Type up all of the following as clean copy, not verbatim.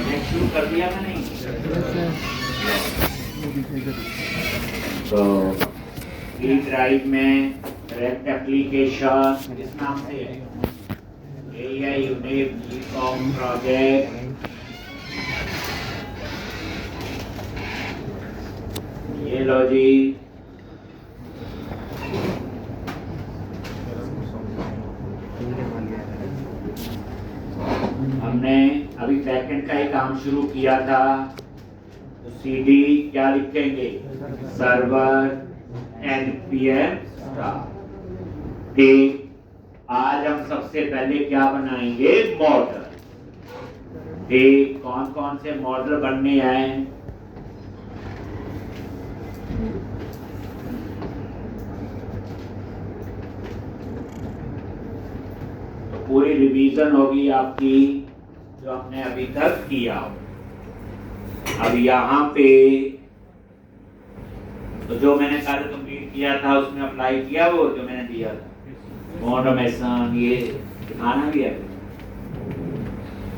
Subject शुरू कर दिया कि नहीं? तो ई ड्राइव में रेक्ट एप्लीकेशन किस नाम से है? AI यूनिट जीकॉम प्रोजेक्ट, ये लो जी। हमने अभी बैकएंड का ही काम शुरू किया था, तो CD क्या लिखेंगे? Server npm start. ठीक, आज हम सबसे पहले क्या बनाएंगे? मॉडल। ठीक, कौन कौन से मॉडल बनने आए? तो पूरी रिवीजन होगी आपकी जो हमने अभी तक किया हो। अब यहाँ पे तो जो मैंने कार्य कंप्लीट किया था उसमें अप्लाई किया, वो जो मैंने दिया था ऑटोमेशन, ये दिखाना भी है।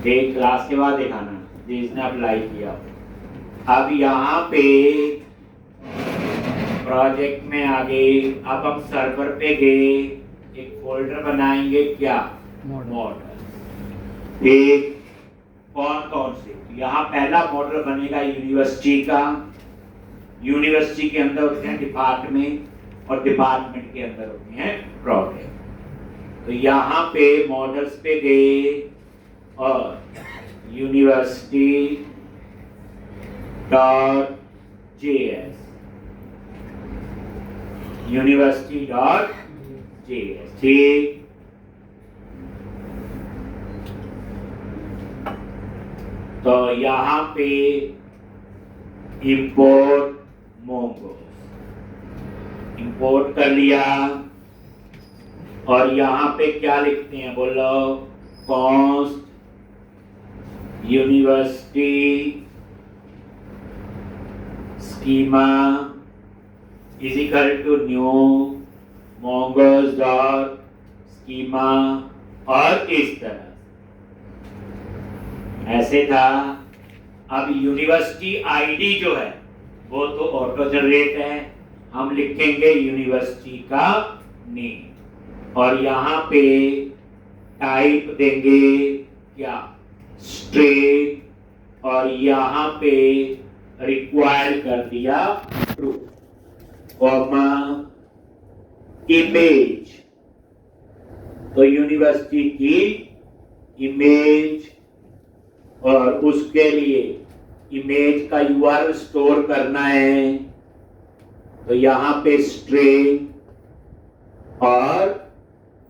एक क्लास के बाद दिखाना जिसने अप्लाई किया। अब यहाँ पे प्रोजेक्ट में आगे, अब हम सर्वर पे गए, एक फोल्डर बनाएंगे, क्या? मॉडल। एक कौन कौन से? यहाँ पहला मॉडल बनेगा यूनिवर्सिटी का। यूनिवर्सिटी के अंदर होते हैं डिपार्टमेंट, और डिपार्टमेंट के अंदर होते हैं प्रोजेक्ट। तो यहाँ पे मॉडल्स पे गए और university dot JS, university dot JS। ठीक, तो यहाँ पे इंपोर्ट मोंगो इंपोर्ट कर लिया, और यहाँ पे क्या लिखते हैं? बोलो, const university schema is equal to new mongoose dot schema, और इस तरह ऐसे था। अब यूनिवर्सिटी आईडी जो है वो तो ऑटो जनरेट है, हम लिखेंगे यूनिवर्सिटी का नेम, और यहाँ पे टाइप देंगे क्या? स्ट्रिंग, और यहाँ पे रिक्वायर कर दिया ट्रू, कॉमा इमेज, तो यूनिवर्सिटी की इमेज, और उसके लिए इमेज का URL स्टोर करना है, तो यहाँ पे स्ट्रिंग और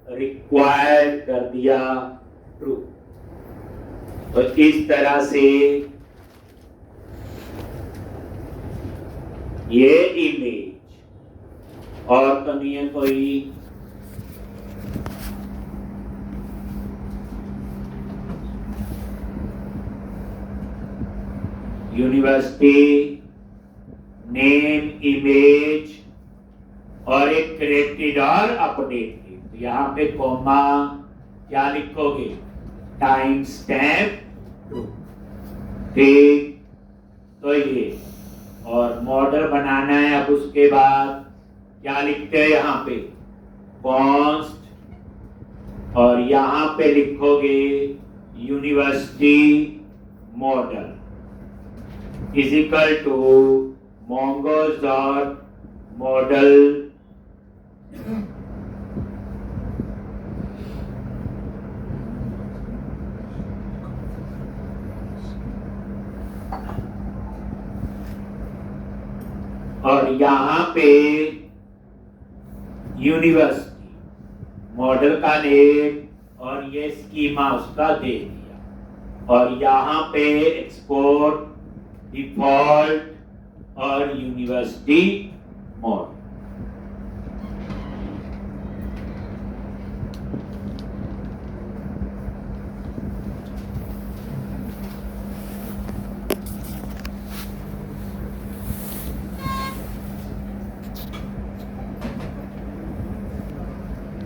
रिक्वायर्ड कर दिया ट्रू। तो इस तरह से ये इमेज, और तो नहीं है कोई? यूनिवर्सिटी नेम, इमेज, और एक क्रिएटेड और अपडेटेड। तो यहाँ पे कॉमा क्या लिखोगे? Time stamp true. ठीक, तो ये और मॉडल बनाना है। अब उसके बाद क्या लिखते हैं? यहाँ पे कॉन्स्ट, और यहाँ पे लिखोगे university model is equal to mongoose dot model और यहाँ पे यूनिवर्सिटी मॉडल का नेम, और ये स्कीमा उसका दे दिया, और यहाँ पे एक्सपोर्ट डिफॉल्ट और यूनिवर्सिटी मॉडल।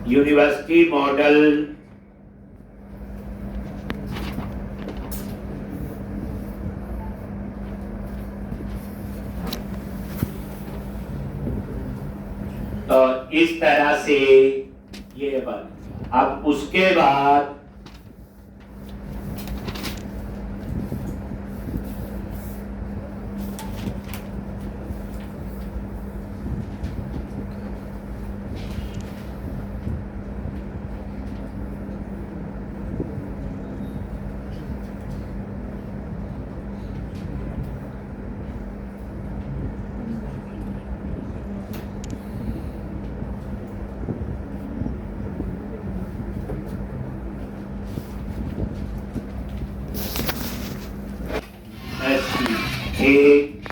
यूनिवर्सिटी मॉडल इस तरह से ये बन। अब उसके बाद एक,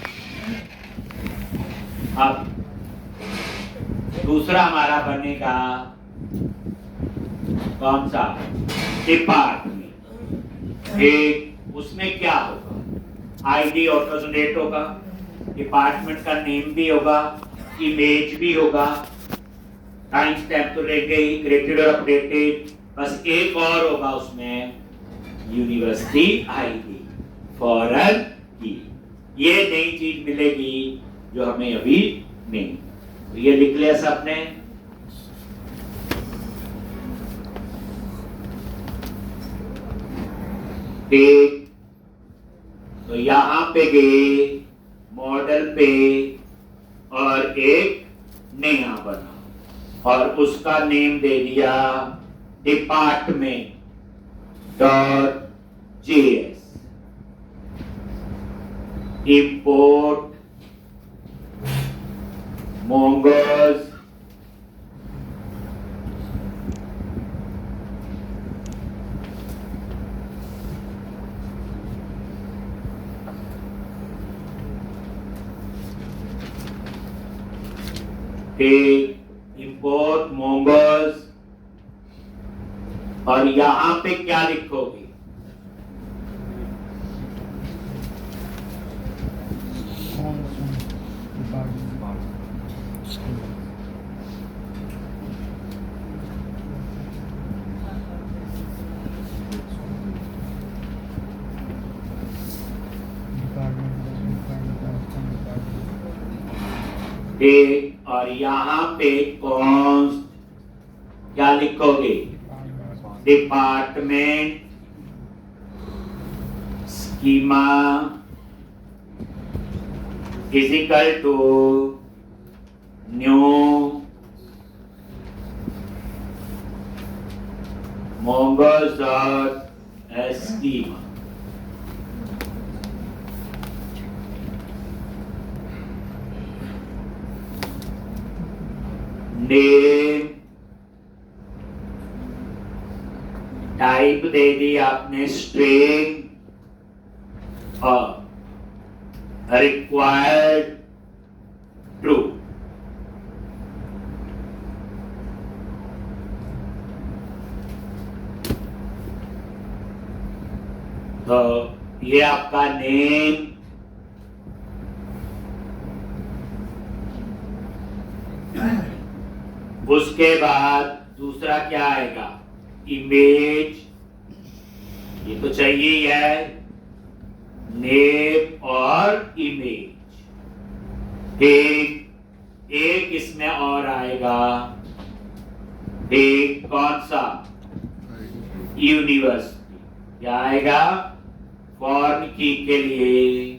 अब दूसरा हमारा बनेगा कौन सा, डिपार्टमेंट। एक उसमें क्या होगा, आईडी ऑटोजनरेट होगा, डिपार्टमेंट का नेम भी होगा, इमेज भी होगा, टाइम स्टैम्प तो रह गई, क्रिएटेड और अपडेटेड। बस एक और होगा उसमें, यूनिवर्सिटी आईडी, फॉरेन की। ये नई चीज मिलेगी जो हमें अभी नहीं। तो ये लिख लिया सबने। ठीक, तो यहां पे गए मॉडल पे और एक नया बना और उसका नेम दे दिया department dot JS. import mongoose import mongoose और यहां पे क्या लिखोगे, और यहां पे कौन क्या लिखोगे, department schema is equal to new mongoose dot schema। Name type दे दी आपने स्ट्रिंग और रिक्वायर्ड ट्रू। तो ये आपका नेम, उसके बाद दूसरा क्या आएगा, इमेज, ये तो चाहिए ही है, नेम और इमेज। एक इसमें और आएगा, एक कौन सा, यूनिवर्सिटी, क्या आएगा, फॉरेन की के लिए।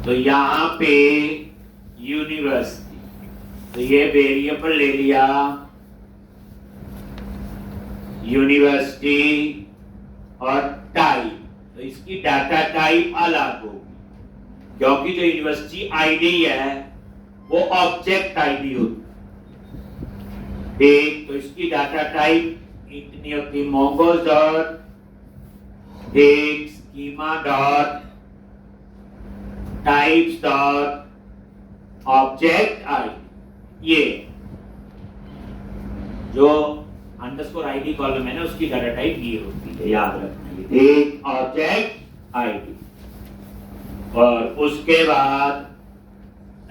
तो यहां पे यूनिवर्सिटी, तो ये वेरिएबल ले लिया यूनिवर्सिटी और टाइप, तो इसकी डाटा टाइप अलग होगी क्योंकि जो यूनिवर्सिटी आईडी है वो ऑब्जेक्ट आईडी होती है। ठीक, तो इसकी डाटा टाइप इतनी होती, mongoose डॉट एक schema dot types dot object ID. ये जो अंडरस्कोर आईडी कॉलम है ना, उसकी डाटा टाइप ये होती है, याद रखना। एक ऑब्जेक्ट आईडी और उसके बाद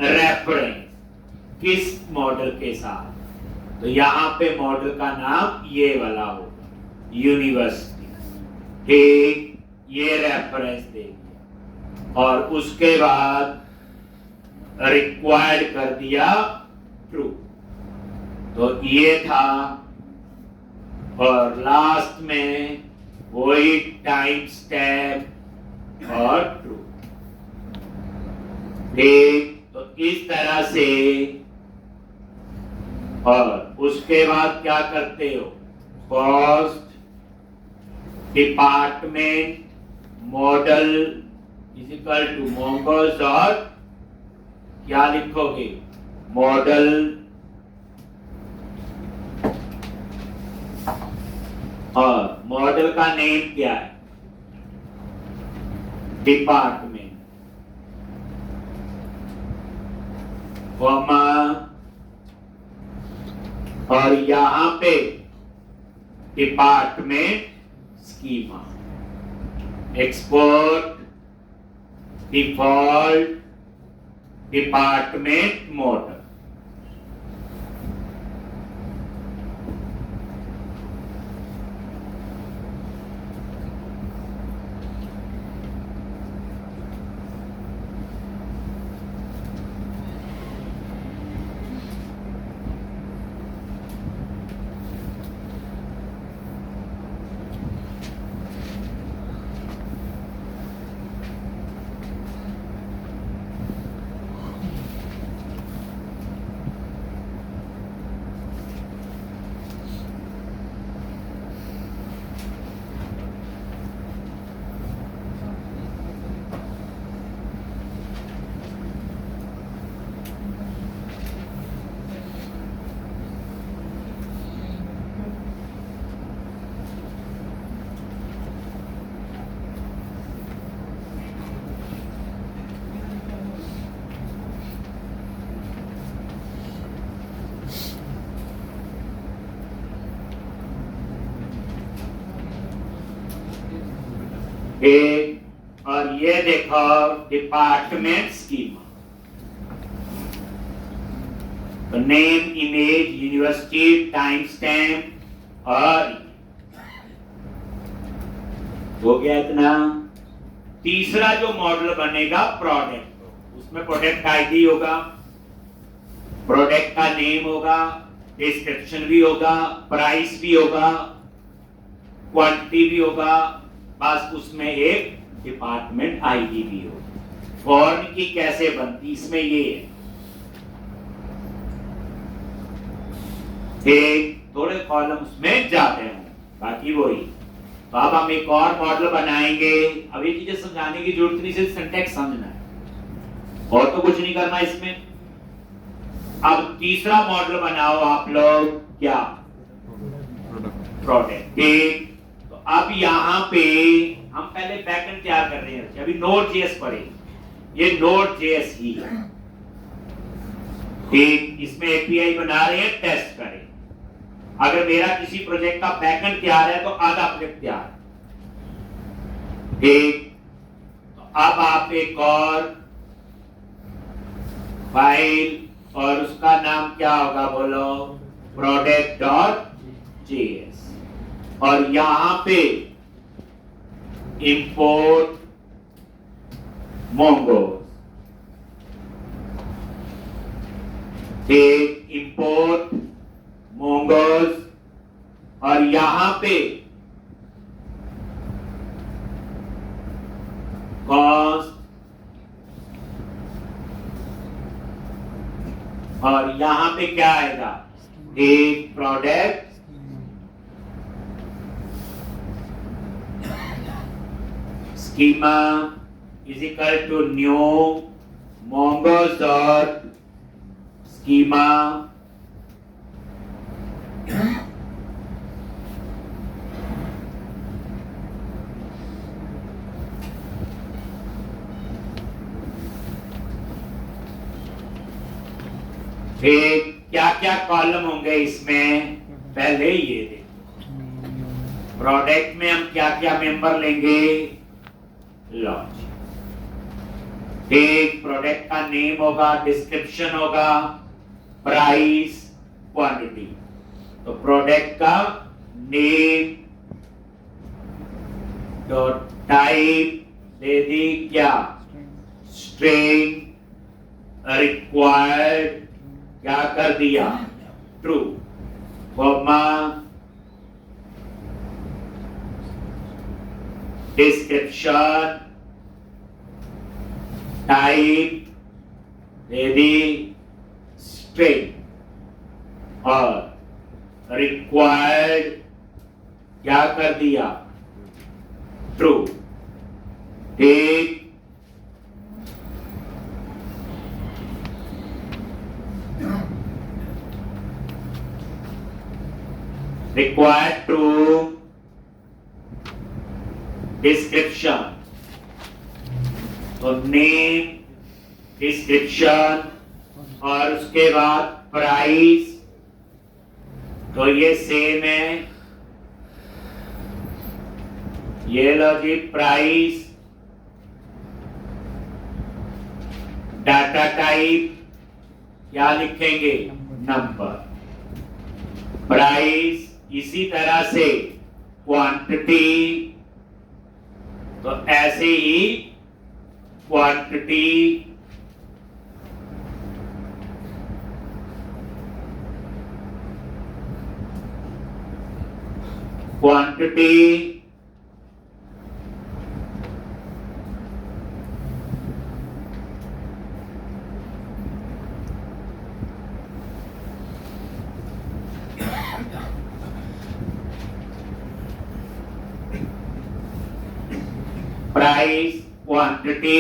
रेफरेंस किस मॉडल के साथ, तो यहां पे मॉडल का नाम ये वाला होगा, यूनिवर्सिटी। ठीक, ये रेफरेंस देंगे और उसके बाद रिक्वायर्ड कर दिया ट्रू। तो ये था, और लास्ट में वही टाइम स्टैम्प और ट्रू। ठीक, तो इस तरह से। और उसके बाद क्या करते हो, const, department, model is equal to mongoose, और क्या लिखोगे, मॉडल और मॉडल का नेम क्या है, डिपार्टमेंट, कॉमा, और यहां पे department schema, export, default, department model. और ये देखो डिपार्टमेंट स्कीमा, तो name, image, university, time stamp, और हो गया इतना। तीसरा जो मॉडल बनेगा प्रोडक्ट, उसमें प्रोडक्ट आईडी होगा, प्रोडक्ट का नेम होगा, डिस्क्रिप्शन भी होगा, प्राइस भी होगा, क्वांटिटी भी होगा, बस उसमें एक डिपार्टमेंट आईडी भी हो। फॉर्म की कैसे बनती, इसमें ये है। एक थोड़े कॉलम उसमें जाते हैं, बाकी वही। तो अब हम एक और मॉडल बनाएंगे। अब ये चीजें समझाने की जरूरत नहीं, सिर्फ सिंटैक्स समझना है और तो कुछ नहीं करना इसमें। अब तीसरा मॉडल बनाओ आप लोग, क्या, प्रोडक्ट। ठीक, तो अब यहां पे हम पहले बैकएंड तैयार कर रहे हैं, अभी नोड.जेएस पढ़े, ये नोड.जेएस ही है। ठीक, इसमें एपीआई बना रहे हैं, टेस्ट करें। अगर मेरा किसी प्रोजेक्ट का बैकएंड तैयार है तो आधा प्रोजेक्ट तैयार। ठीक, तो अब आप एक और फाइल, और उसका नाम क्या होगा बोलो, product.js, और यहां पे इंपोर्ट मोंगोस। ठीक, इंपोर्ट मोंगोस, और यहां पे कॉस्ट, और यहां पे क्या आएगा, एक product schema is equal to new mongoose dot schema, फिर क्या क्या कॉलम होंगे इसमें, पहले ये देखो। प्रोडक्ट में हम क्या क्या मेंबर लेंगे, लॉन्च। एक प्रोडक्ट का नेम होगा, डिस्क्रिप्शन होगा, प्राइस, क्वांटिटी। तो प्रोडक्ट का नेम, तो टाइप दे दी क्या, स्ट्रिंग, रिक्वायर्ड क्या कर दिया, ट्रू, कॉमा डिस्क्रिप्शन टाइप यदि स्ट्रिंग और रिक्वायर्ड क्या कर दिया, ट्रू, ठीक। रिक्वायर्ड ट्रू, डिस्क्रिप्शन तो नेम, डिस्क्रिप्शन और उसके बाद प्राइस, तो ये सेम है, ये लो जी प्राइस, डाटा टाइप क्या लिखेंगे, नंबर, प्राइस, इसी तरह से क्वांटिटी तो ऐसे ही quantity, quantity price, quantity,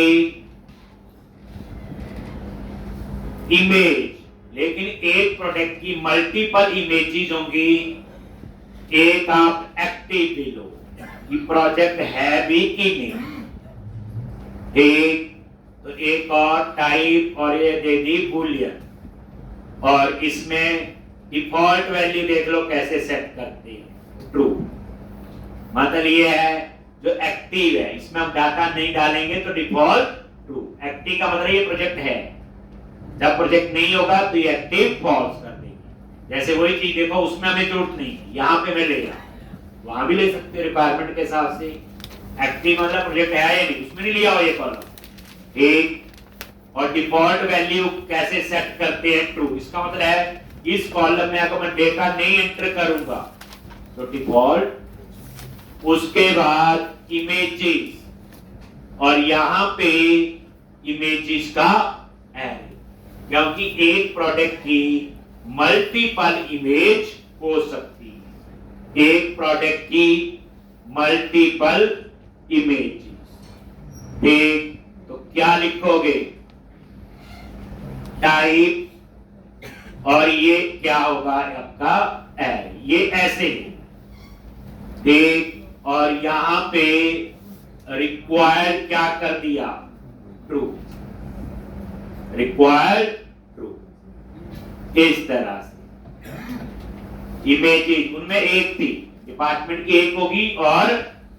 image, लेकिन एक प्रोडक्ट की मल्टीपल इमेजेस होंगी, एक आप एक्टिव भी लो कि प्रोजेक्ट है भी कि नहीं, ठीक, तो एक और टाइप और ये दे दी बूलियन, और इसमें डिफॉल्ट वैल्यू देख लो कैसे सेट करते हैं, ट्रू, मतलब ये है जो एक्टिव है, इसमें हम डाटा नहीं डालेंगे तो डिफॉल्ट ट्रू, एक्टिव का मतलब ये प्रोजेक्ट है, जब प्रोजेक्ट नहीं होगा तो ये एक्टिव फॉल्स कर देगी। जैसे वही चीज देखो, उसमें हमें जरूरत नहीं है, यहाँ पे मैं ले रहा, वहां भी ले सकते हो रिक्वायरमेंट के हिसाब से, एक्टिव मतलब प्रोजेक्ट है या नहीं, उसमें नहीं लिया हो ये कॉलम, ठीक। और डिफॉल्ट वैल्यू कैसे सेट करते हैं, ट्रू, इसका मतलब है इस कॉलम में अगर मैं डेटा नहीं एंटर करूंगा तो डिफॉल्ट, उसके बाद इमेजेस और यहां पे इमेजेस का एरे, क्योंकि एक प्रोडक्ट की मल्टीपल इमेज हो सकती है, एक प्रोडक्ट की मल्टीपल इमेजेस, ठीक, तो क्या लिखोगे, टाइप और ये क्या होगा आपका एरे, ये ऐसे ही, ठीक, और यहां पे रिक्वायर्ड क्या कर दिया, ट्रू, रिक्वायर्ड ट्रू, इस तरह से इमेजेस उनमें एक थी, डिपार्टमेंट की एक होगी और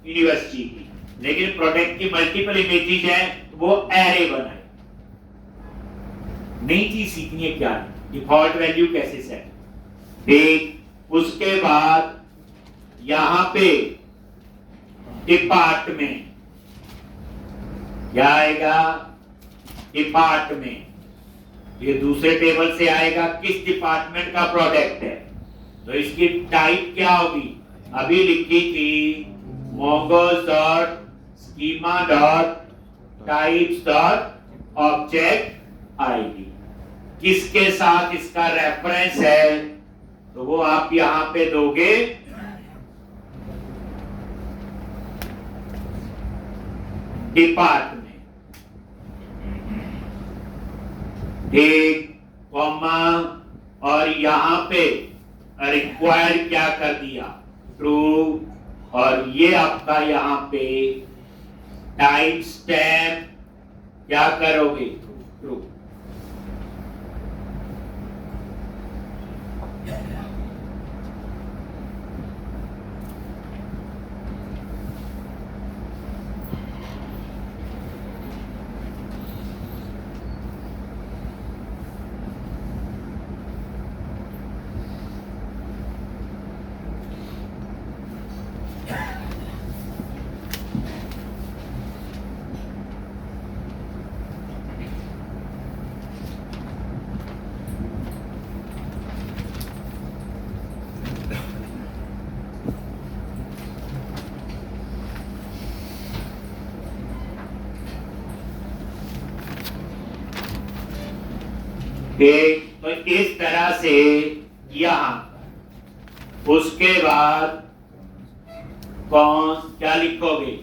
यूनिवर्सिटी की, लेकिन प्रोडक्ट की मल्टीपल इमेजेस हैं तो वो एरे बनाए। नई चीज सीखनी है क्या, डिफॉल्ट वैल्यू कैसे सेट, ठीक, उसके बाद यहां पे डिपार्टमेंट क्या आएगा, डिपार्टमेंट, ये दूसरे टेबल से आएगा, किस डिपार्टमेंट का प्रोडक्ट है, तो इसकी टाइप क्या होगी, अभी लिखी थी mongoose dot schema dot types dot object ID, किसके साथ इसका रेफरेंस है, तो वो आप यहां पे दोगे डिपार्टमेंट, ठीक, कॉमा, और यहां पे रिक्वायर्ड क्या कर दिया, ट्रू, और ये आपका यहां पे टाइम स्टैम्प क्या करोगे, ट्रू, ठीक, तो इस तरह से यहां, उसके बाद कौन क्या लिखोगे?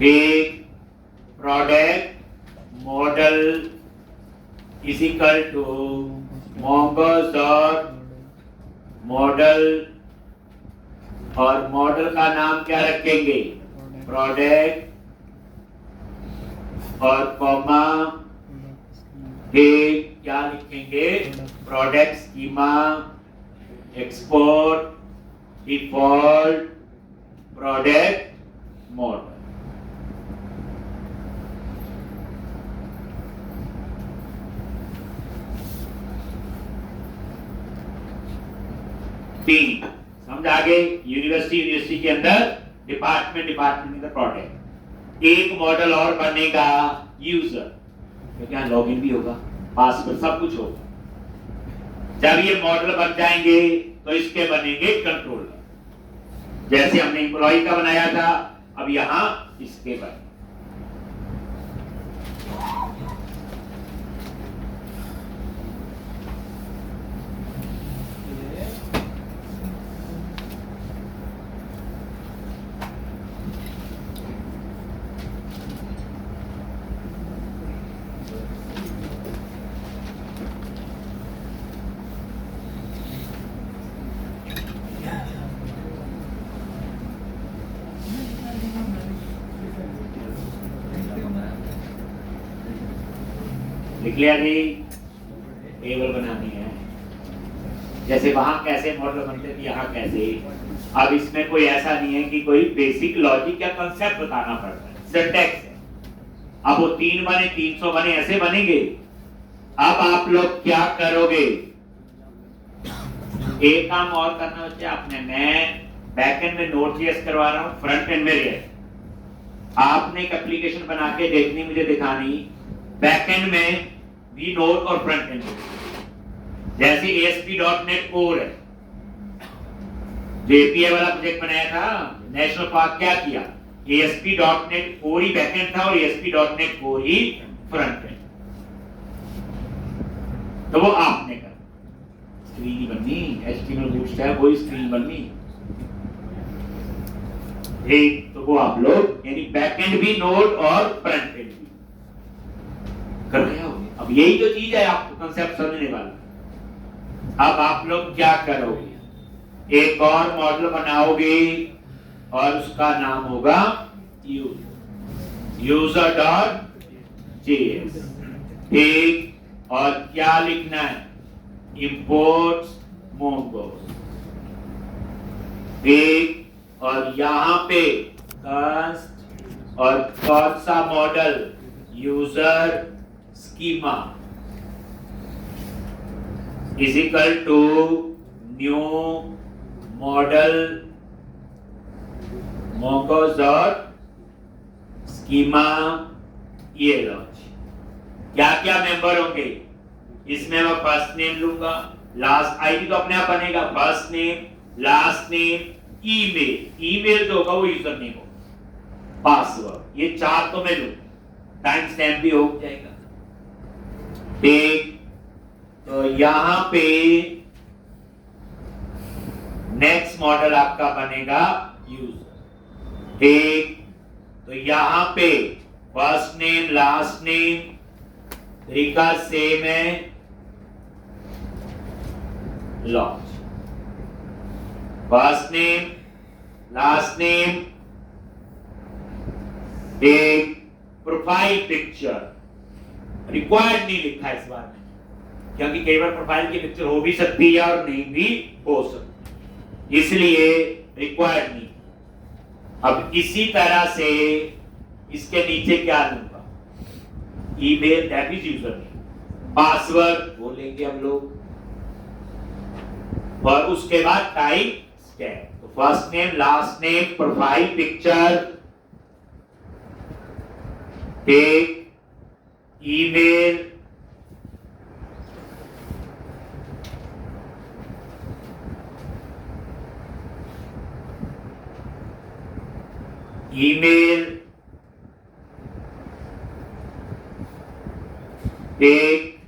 एक product model is equal to mongoose dot model, और मॉडल का नाम क्या रखेंगे? प्रोडक्ट, और कॉमा क्या लिखेंगे? Product schema, export, default, product model. तीन समझ आ गए? यूनिवर्सिटी के अंदर डिपार्टमेंट के अंदर प्रोडक्ट। एक मॉडल और बनेगा यूजर, क्योंकि यहाँ लॉगिन भी होगा, पासवर्ड सब कुछ होगा। जब ये मॉडल बन जाएंगे तो इसके बनेंगे कंट्रोलर। जैसे हमने एम्प्लॉय का बनाया था, अब यहां इसके बने। लिख लिया जी? टेबल बनानी है, जैसे वहां कैसे मॉडल बनते थे यहाँ कैसे। अब इसमें कोई ऐसा नहीं है कि कोई बेसिक लॉजिक या कंसेप्ट बताना पड़ता है, सिंटैक्स है। अब वो 3 बने 300 बने ऐसे बनेंगे। अब आप लोग क्या करोगे? एक काम और करना बच्चे आपने, मैं बैकएंड में नोड.js करवा रहा हूँ, फ्रंट एंड में रिएक्ट। आपने एक एप्लीकेशन बना के देखनी, मुझे दिखानी, बैकएंड में भी नोड और फ्रंट एंड में। जैसे ASP.NET कोर है, जो API वाला प्रोजेक्ट बनाया था नेशनल पार्क, क्या किया? ASP.NET कोर ही बैकएंड था और ASP.NEट कोर ही फ्रंट एंड। तो वो आपने कर, स्क्रीन ही बननी, HTML बूटस्ट्रैप वही स्क्रीन बननी। एक तो वो आप लोग, यानी बैकएंड भी नोड और फ्रंट एंड भी कर रहे हो। अब यही तो चीज है, आपको कंसेप्ट समझने वाला। अब आप लोग क्या करोगे? एक और मॉडल बनाओगे और उसका नाम होगा यूजर डॉट जेएस। ठीक, और क्या लिखना है? Imports mongoose. ठीक, और यहां पे कास्ट और कौन सा model? User schema is equal to new model mongoose dot schema. ये लॉन्च, क्या क्या मेंबर होंगे इसमें? मैं फर्स्ट नेम लूंगा, लास्ट आईडी तो अपने आप बनेगा, first name, last name, email. Email जो होगा वो यूजर नेम होगा, पासवर्ड, ये 4 तो मैं लूंगा, टाइम स्टैम्प भी हो जाएगा। ठीक, तो यहां पे नेक्स्ट मॉडल आपका बनेगा यूजर। ठीक, तो यहां पे फर्स्ट नेम लास्ट नेम तरीका सेम है, launch. First name last name, एक प्रोफाइल पिक्चर रिक्वायर्ड नहीं लिखा इस बार में, क्योंकि कई बार प्रोफाइल की पिक्चर हो भी सकती है और नहीं भी हो सकती, इसलिए रिक्वायर्ड नहीं। अब इसी तरह से इसके नीचे क्या लूंगा? Email, that is user name, password वो लेंगे हम लोग, और उसके बाद टाइप स्टैम्प। तो first name last name profile picture, take, email, email, take,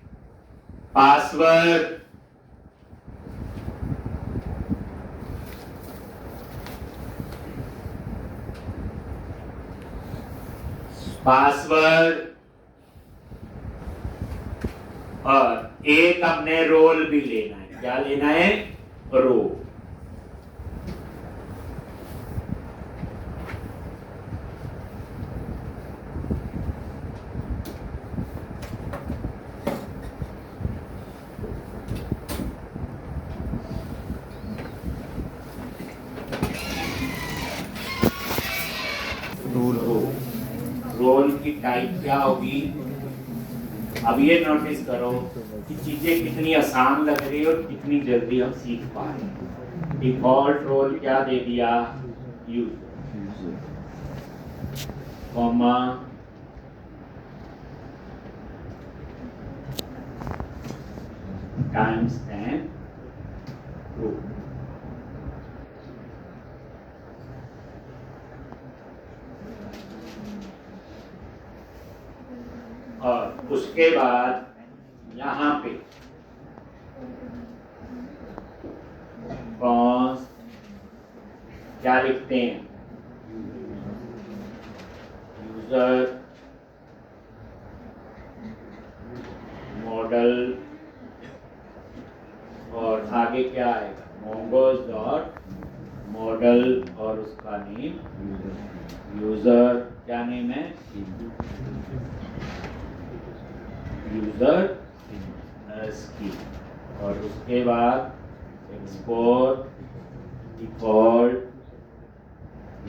password, password और एक हमने रोल भी लेना है। क्या लेना है? रोल। रोल की टाइप क्या होगी? अब ये नोटिस करो कि चीजें कितनी आसान लग रही है और कितनी जल्दी हम सीख पा रहे हैं। डिफॉल्ट रोल क्या दे दिया? User, comma time stamp role. और उसके बाद यहाँ पे कौन क्या लिखते हैं? यूजर मॉडल और आगे क्या आएगा? मोंगोज डॉट मॉडल और उसका नेम यूजर। क्या नेम है? यूजर की। और उसके बाद एक्सपोर्ट डिफॉल्ट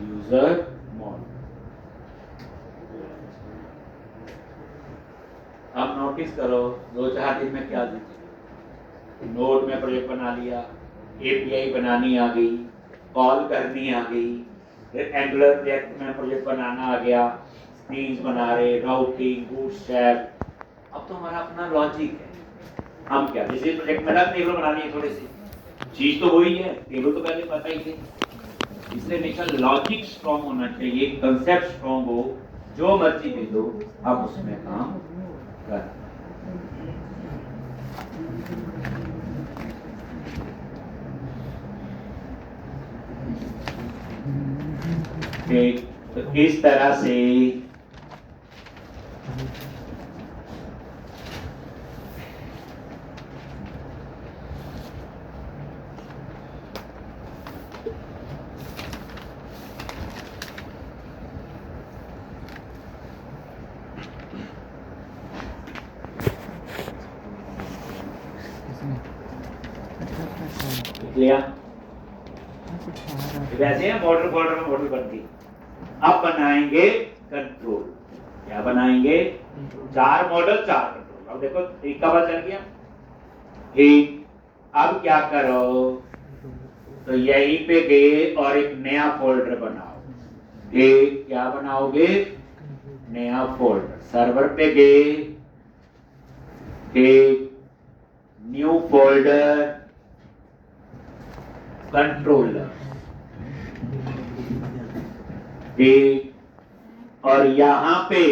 यूजर मॉडल। अब नोटिस करो 2-4 दिन में क्या दीजिए? नोट में प्रोजेक्ट बना लिया, एपीआई बनानी आ गई, कॉल करनी आ गई, फिर एंगुलर रिएक्ट में प्रोजेक्ट बनाना आ गया, स्क्रीन्स बना रहे, राउटिंग, बूटस्ट्रैप। अब तो हमारा अपना लॉजिक है। हम क्या जैसे प्रोजेक्ट में टेबल बनानी है, थोड़ी सी चीज तो वही है, टेबल तो पहले पता ही थे। इसलिए हमेशा लॉजिक स्ट्रॉन्ग होना चाहिए, कंसेप्ट स्ट्रॉन्ग हो, जो मर्जी दे दो अब उसमें काम कर। ठीक, तो इस तरह से लिया वैसे है। मॉडल फोल्डर में मॉडल बनती। अब बनाएंगे कंट्रोल। क्या बनाएंगे? 4 मॉडल 4 कंट्रोल। अब देखो एक का पता चल गया। ठीक, अब क्या करो? तो यहीं पे गए और एक नया फोल्डर बनाओ। ठीक, क्या बनाओगे? नया फोल्डर। सर्वर पे गए, ठीक, न्यू फोल्डर कंट्रोलर। ठीक, और यहां पे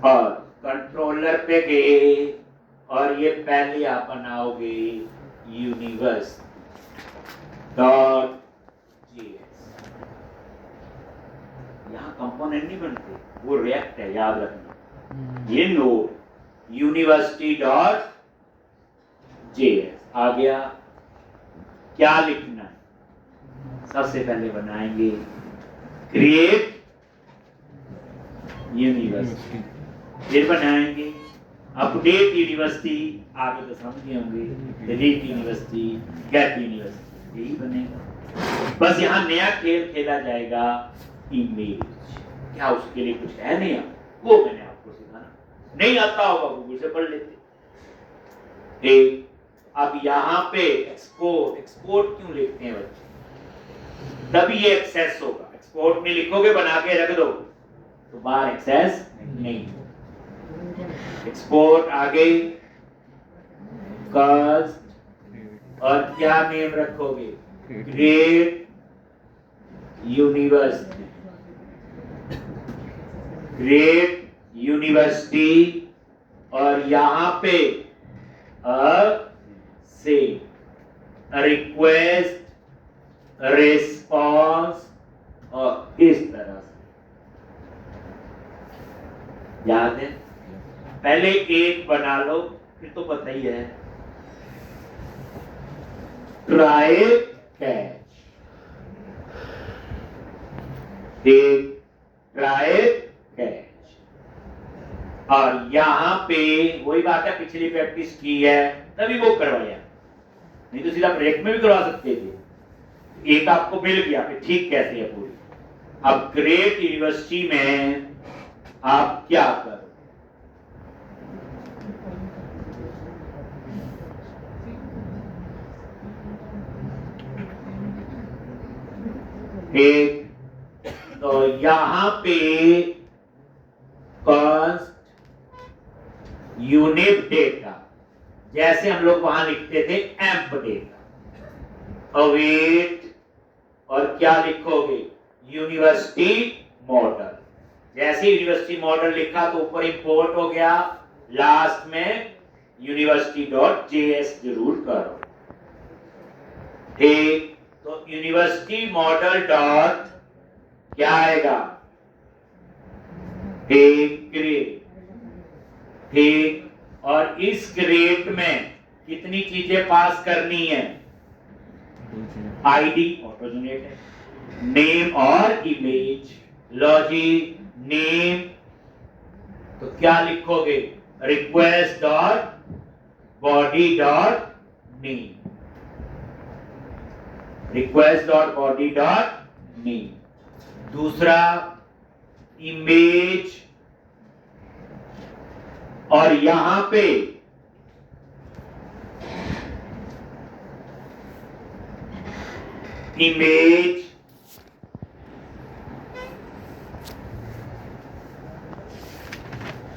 और कंट्रोलर पे गए और ये पहले आप बनाओगे यूनिवर्स डॉट जीएस। यहां कंपोनेंट नहीं बनते, वो रिएक्ट है, याद रखना। ये नोड यूनिवर्सिटी डॉट जेएस आ गया। क्या लिखना है? सबसे पहले बनाएंगे क्रिएट यूनिवर्सिटी, फिर बनाएंगे अपडेट यूनिवर्सिटी, आगे तो समझे होंगे, डिलीट यूनिवर्सिटी, गेट यूनिवर्सिटी, यही बनेगा। बस यहाँ नया खेल खेला जाएगा, इमेज। क्या उसके लिए कुछ है नया? वो मैंने आपको सिखाना, नहीं आता होगा गूगल से पढ़ लेते। अब यहाँ पे एक्सपोर्ट, एक्सपोर्ट क्यों लिखते हैं बच्चे? तभी ये एक्सेस होगा। एक्सपोर्ट में लिखोगे बना के रख दो तो बाहर एक्सेस नहीं। एक्सपोर्ट आगे कास्ट और क्या नेम रखोगे? Great university. ग्रेट यूनिवर्सिटी और यहां पे से रिक्वेस्ट रिस्पॉन्स और इस तरह से याद है। पहले एक बना लो फिर तो पता ही है। ट्राई कैच, एक ट्राई कैच। और यहां पे वही बात है, पिछली प्रैक्टिस की है तभी वो करवाया, नहीं तो सीधा ब्रेक में भी करवा सकते थे। एक आपको मिल गया फिर ठीक कैसे है पूरी। अब ग्रेट यूनिवर्सिटी में आप क्या करो? एक तो यहां पे कॉस्ट यूनिट डेटा, जैसे हम लोग वहां लिखते थे एम्प डेटा, अवेट और क्या लिखोगे? University model. जैसे यूनिवर्सिटी मॉडल लिखा तो ऊपर इंपोर्ट हो गया, लास्ट में university.js जरूर करो। ठीक, तो यूनिवर्सिटी मॉडल डॉट क्या आएगा? ग्रेड। ठीक, और इस ग्रेड में कितनी चीजें पास करनी है? आईडी ऑटो जनरेट है, नेम और इमेज। लॉजिक नेम तो क्या लिखोगे? Request dot body dot name, request dot body dot name. दूसरा इमेज, और यहां पे इमेज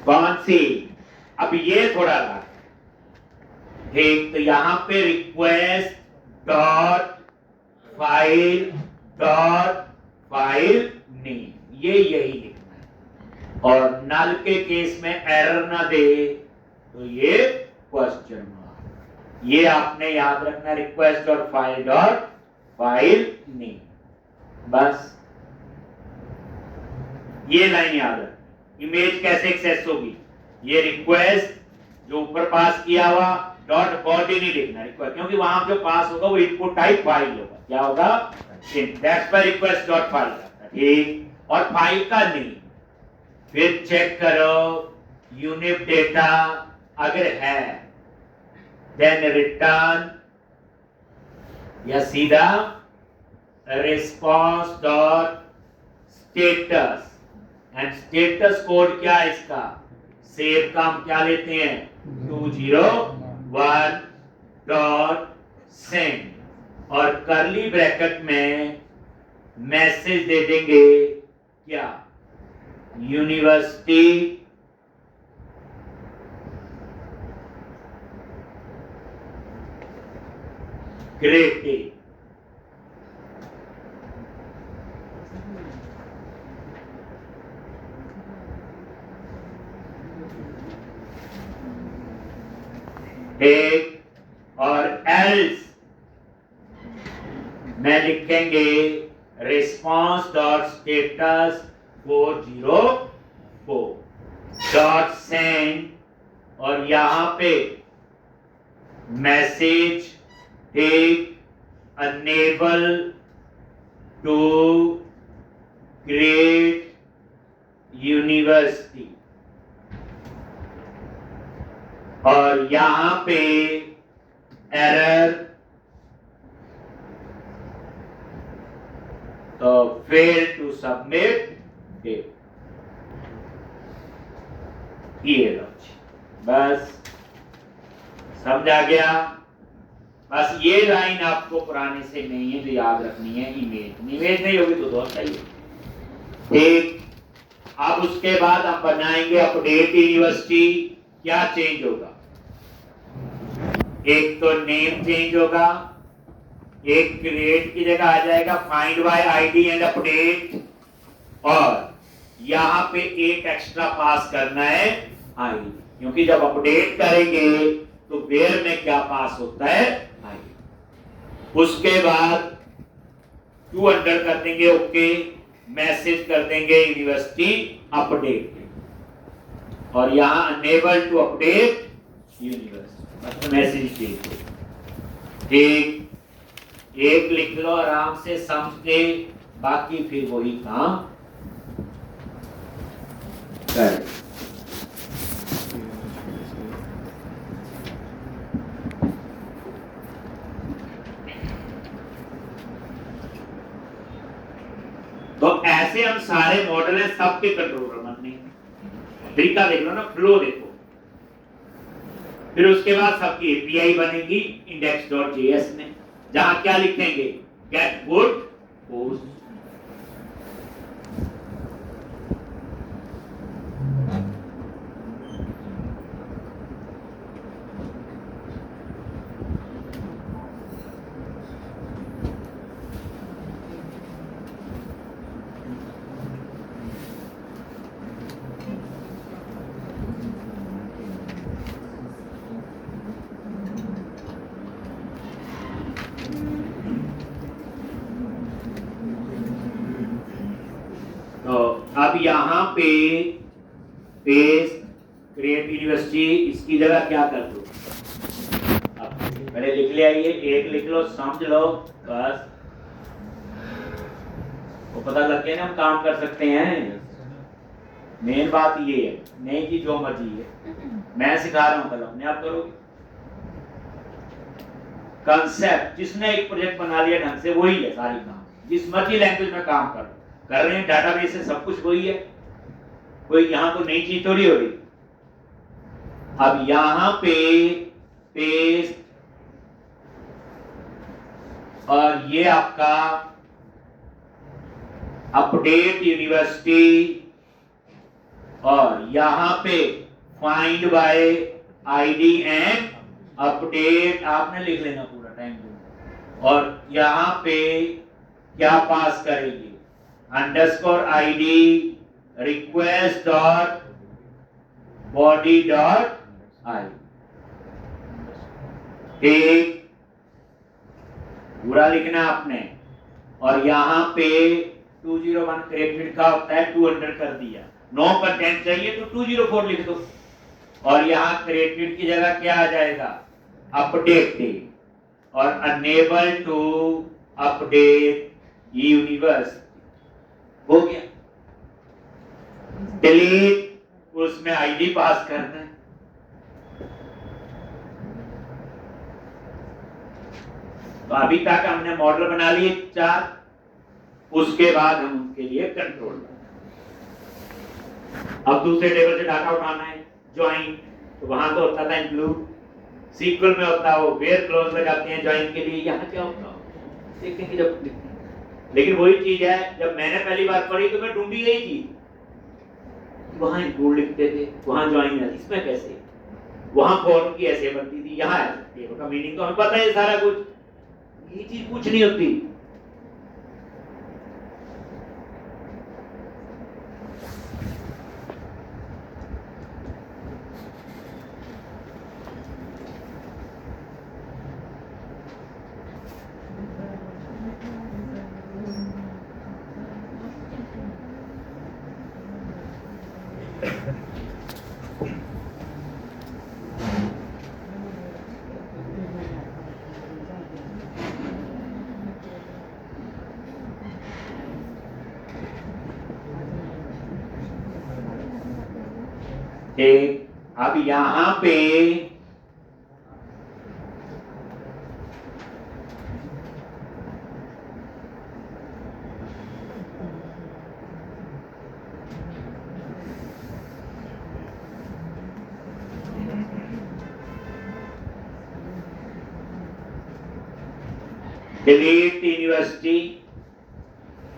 कौन सी? अब ये थोड़ा ला, ठीक, तो यहां पे रिक्वेस्ट डॉट फाइल नेम, ये यही लिखना है। और नल के केस में एरर ना दे तो ये क्वेश्चन मार्क, ये आपने याद रखना, रिक्वेस्ट डॉट फाइल नेम। बस ये लाइन याद रखना। इमेज कैसे एक्सेस होगी? ये रिक्वेस्ट जो ऊपर पास किया हुआ डॉट बॉडी नहीं लिखना रिक्वेस्ट, क्योंकि वहां जो पास होगा वो इनपुट टाइप फाइल होगा। क्या होगा? That's by request dot file. ठीक, और फाइल का नहीं। फिर चेक करो यूनिट डेटा अगर है देन रिटर्न या सीधा response dot status. And status code क्या है इसका? सेव का हम क्या लेते हैं? 201 डॉट सेंड, और करली ब्रैकेट में मैसेज दे देंगे क्या? University grade. एक और एल्स में लिखेंगे response dot status 404 dot send, और यहां पे मैसेज एक अनेबल टू ग्रेट यूनिवर्सिटी, और यहां पे एरर तो फेल टू सबमिट। ये लो, बस समझ आ गया। बस ये लाइन आपको पुराने से नहीं है जो याद रखनी है, इमेज नहीं होगी तो दोस्त चाहिए। ठीक, अब उसके बाद हम बनाएंगे अपडेट यूनिवर्सिटी। क्या चेंज होगा? एक तो नेम चेंज होगा, एक क्रिएट की जगह आ जाएगा find by ID and update, और यहां पे एक एक्स्ट्रा पास करना है आईडी, क्योंकि जब अपडेट करेंगे तो वेयर में क्या पास होता है? आईडी। उसके बाद टू अंडर कर देंगे, ओके, मैसेज कर देंगे यूनिवर्सिटी अपडेट, और यहां अनेबल टू अपडेट यूनिवर्सिटी, मतलब मैसेज चेंज। ठीक, एक लिख लो आराम से समझ के, बाकी फिर वही काम कर। तो ऐसे हम सारे मॉडल हैं, सबके कंट्रोलर बनने। तरीका देख लो ना, फ्लो देखो। फिर उसके बाद सबकी एपीआई बनेगी index.js में, जहां क्या लिखेंगे? Get good post. अब यहां पे पेस्ट क्रिएट यूनिवर्सिटी, इसकी जगह क्या कर दो? अब पहले लिख लिया, ये एक लिख लो, समझ लो, बस वो पता लग गया ना हम काम कर सकते हैं। मेन बात ये है, नहीं कि जो मर्जी है, मैं सिखा रहा हूं, कल अपने आप करोगे। कंसेप्ट जिसने एक प्रोजेक्ट बना लिया ढंग से वही है सारी काम, जिस मर्जी लैंग्वेज में काम कर रहे हैं, डाटाबेस से सब कुछ वही है, कोई यहां तो नई चीज थोड़ी हो रही। अब यहां पे पेस्ट, और ये आपका अपडेट यूनिवर्सिटी, और यहां पे find by ID and update आपने लिख लेना पूरा टाइम, और यहां पे क्या पास करेंगे? Underscore ID request dot body dot I. ठीक, पूरा लिखना आपने, और यहां पे 201 करेक्टेड का होता है, 200 कर दिया। नो कंटेंट चाहिए तो 204 लिख दो, और यहां करेक्टेड की जगह क्या आ जाएगा? अपडेटेड, और अनेबल टू अपडेट यूनिवर्स हो गया। डिलीट, उसमें आईडी पास करना है। तो अभी तक हमने मॉडल बना लिए 4, उसके बाद हम उनके लिए कंट्रोल। अब दूसरे टेबल से डाटा उठाना है, ज्वाइन, तो वहां तो होता था इंक्लूड, सीक्वल में होता है वो वेयर क्लॉज लगाते हैं ज्वाइन के लिए। यहाँ क्या होता है देखेंगे जब लिखते हैं, लेकिन वही चीज है, जब मैंने पहली बार पढ़ी तो मैं ढूंढी यही चीज, वहां इंक्लूड लिखते थे, वहां ज्वाइन है, इसमें कैसे? वहां फॉर्म की ऐसे बनती थी, यहाँ टेबल का मीनिंग तो हमें पता है सारा कुछ, ये चीज कुछ नहीं होती। अब यहां पे डिलीट यूनिवर्सिटी,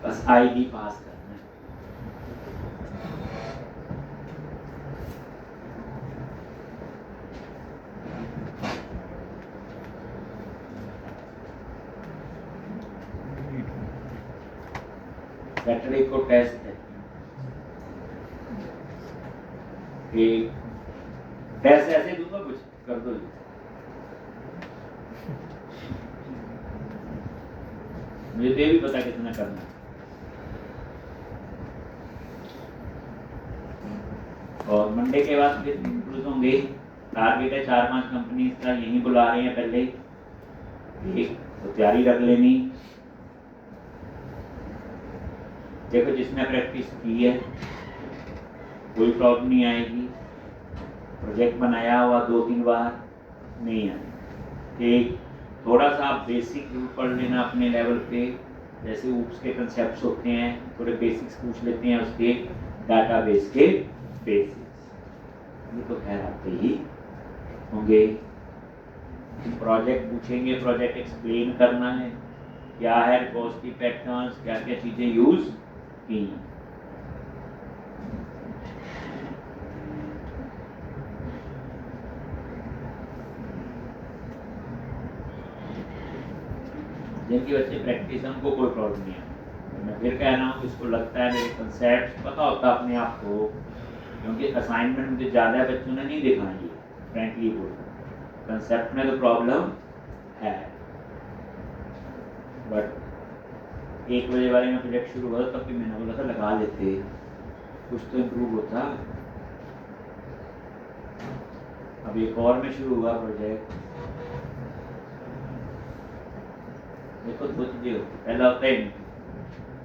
बस आईडी पास करना है। सैटरडे को टेस्ट है, टेस्ट ऐसे दूंगा, कुछ कर दो जी। मुझे तो ये भी पता कितना करना है। और मंडे के बाद फिर इंक्लूड होंगे। टारगेट है 4-5 कंपनी का, यही बुला रहे हैं पहले, एक तो तैयारी रख लेनी। देखो जिसने प्रैक्टिस की है कोई प्रॉब्लम नहीं आएगी। प्रोजेक्ट बनाया हुआ 2-3 बार नहीं आएगी। एक थोड़ा सा आप बेसिक रूप पढ़ लेना अपने लेवल पे, जैसे ऊप्स के कंसेप्ट्स होते हैं, थोड़े बेसिक्स पूछ लेते हैं उसके, डाटाबेस के बेसिक्स, ये तो खैर आते ही होंगे। प्रोजेक्ट पूछेंगे, प्रोजेक्ट एक्सप्लेन करना है, क्या है पॉजिटिव पैटर्न्स, क्या क्या चीजें यूज की। जिनके बच्चे प्रैक्टिस है उनको कोई प्रॉब्लम नहीं है। मैं फिर कह रहा हूँ, इसको लगता है मेरे कंसेप्ट पता होता अपने आप को, क्योंकि असाइनमेंट मुझे ज़्यादा बच्चों ने नहीं दिखाई, फ्रेंकली बोल, कंसेप्ट में तो प्रॉब्लम है। बट 1 बजे वाले में प्रोजेक्ट शुरू हुआ तब भी मैंने बोला था लगा लेते, कुछ तो इम्प्रूव होता। अब एक और में शुरू हुआ प्रोजेक्ट, देखो 2 चीजें होती, पहला होता है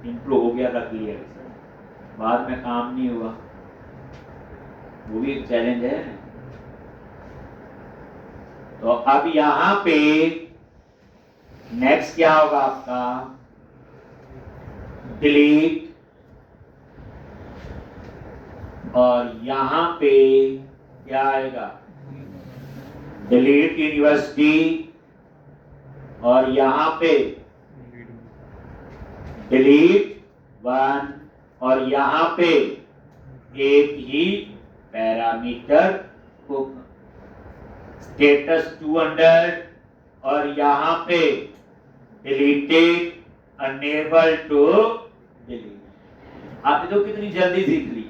इम्प्रूव हो गया, रख लिया, बाद में काम नहीं हुआ, वो भी एक चैलेंज है। तो अब यहां पे नेक्स्ट क्या होगा आपका, डिलीट, और यहां पे क्या आएगा, डिलीट यूनिवर्सिटी, और यहां पे डिलीट 1, और यहां पे एक ही पैरामीटर को स्टेटस 200, और यहां पे डिलीटेड, अनेबल टू डिलीट। आपने तो कितनी जल्दी सीख ली।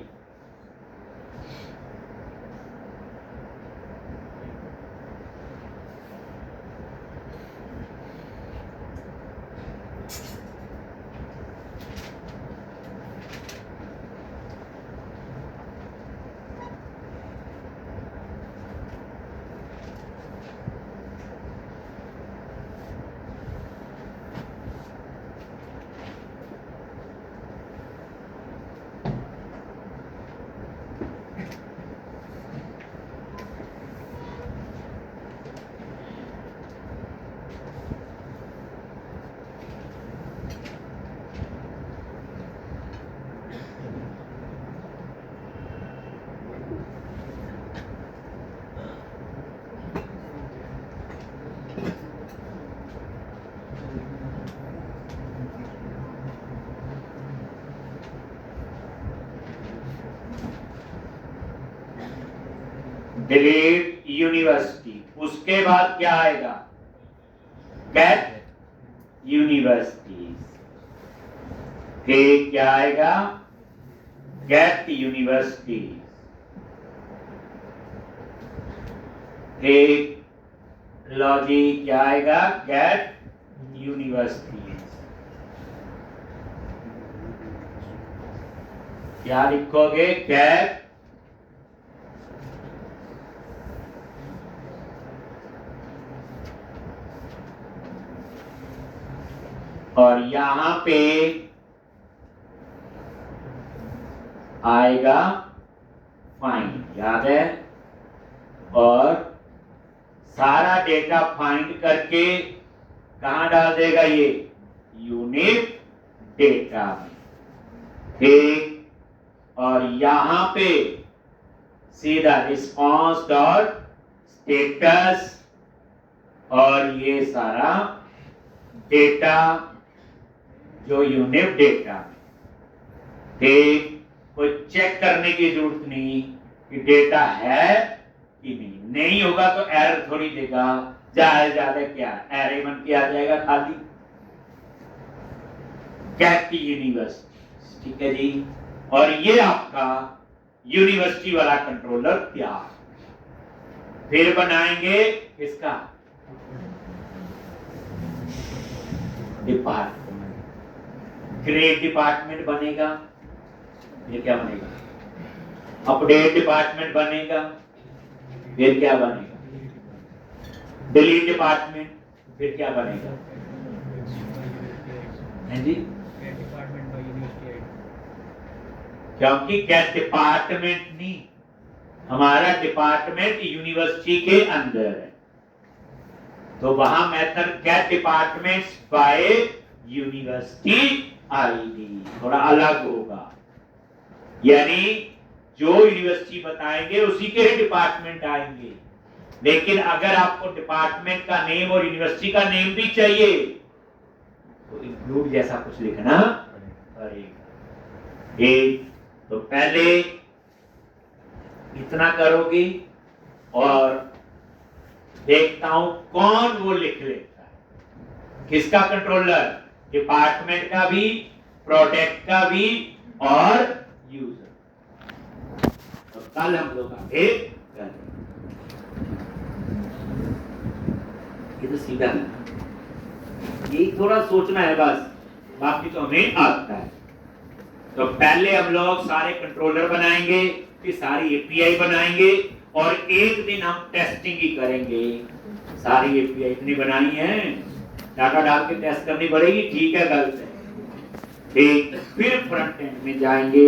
डिलीट यूनिवर्सिटी, उसके बाद क्या आएगा, गेट यूनिवर्सिटीज, फिर क्या आएगा, गेट यूनिवर्सिटीज, फिर लॉजिक क्या आएगा, गेट यूनिवर्सिटीज। क्या लिखोगे, गेट, और यहां पे आएगा फाइंड, याद है, और सारा डेटा फाइंड करके कहां डाल देगा, ये यूनिक डेटा में, ठीक। और यहां पे सीधा रिस्पॉन्स डॉट स्टेटस, और ये सारा डेटा जो यूनिट डेटा ठीक, कोई चेक करने की जरूरत नहीं कि डेटा है कि नहीं होगा तो एरर थोड़ी देगा, ज्यादा क्या एरर बन के आ जाएगा खाली कैट की यूनिवर्सिटी, ठीक है जी। और ये आपका यूनिवर्सिटी वाला कंट्रोलर तैयार। फिर बनाएंगे इसका डिपार्टमेंट, क्रिएट डिपार्टमेंट बनेगा। ये क्या बनेगा? अपडेट डिपार्टमेंट बनेगा। फिर क्या बनेगा? Delete department. फिर क्या बनेगा? हैं जी, क्योंकि गेट डिपार्टमेंट नहीं, हमारा डिपार्टमेंट यूनिवर्सिटी के अंदर है, तो वहां method get department by university ID थोड़ा अलग होगा, यानी जो यूनिवर्सिटी बताएंगे उसी के ही डिपार्टमेंट आएंगे। लेकिन अगर आपको डिपार्टमेंट का नेम और यूनिवर्सिटी का नेम भी चाहिए तो इंक्लूड जैसा कुछ लिखना पड़ेगा। ठीक, तो पहले इतना करोगे और देखता हूं कौन वो लिख लेता है। किसका कंट्रोलर? डिपार्टमेंट का भी, प्रोडक्ट का भी और यूजर। तो कल हम लोग आगे करेंगे। ये तो सीधा है, ये थोड़ा सोचना है बस, बाकी तो हमें आता है। तो पहले हम लोग सारे कंट्रोलर बनाएंगे, फिर सारी एपीआई बनाएंगे और एक दिन हम टेस्टिंग ही करेंगे। सारी एपीआई इतनी बनाई है, डाटा डाल के टेस्ट करनी पड़ेगी, ठीक है गलत है, ठीक। फिर फ्रंट एंड में जाएंगे।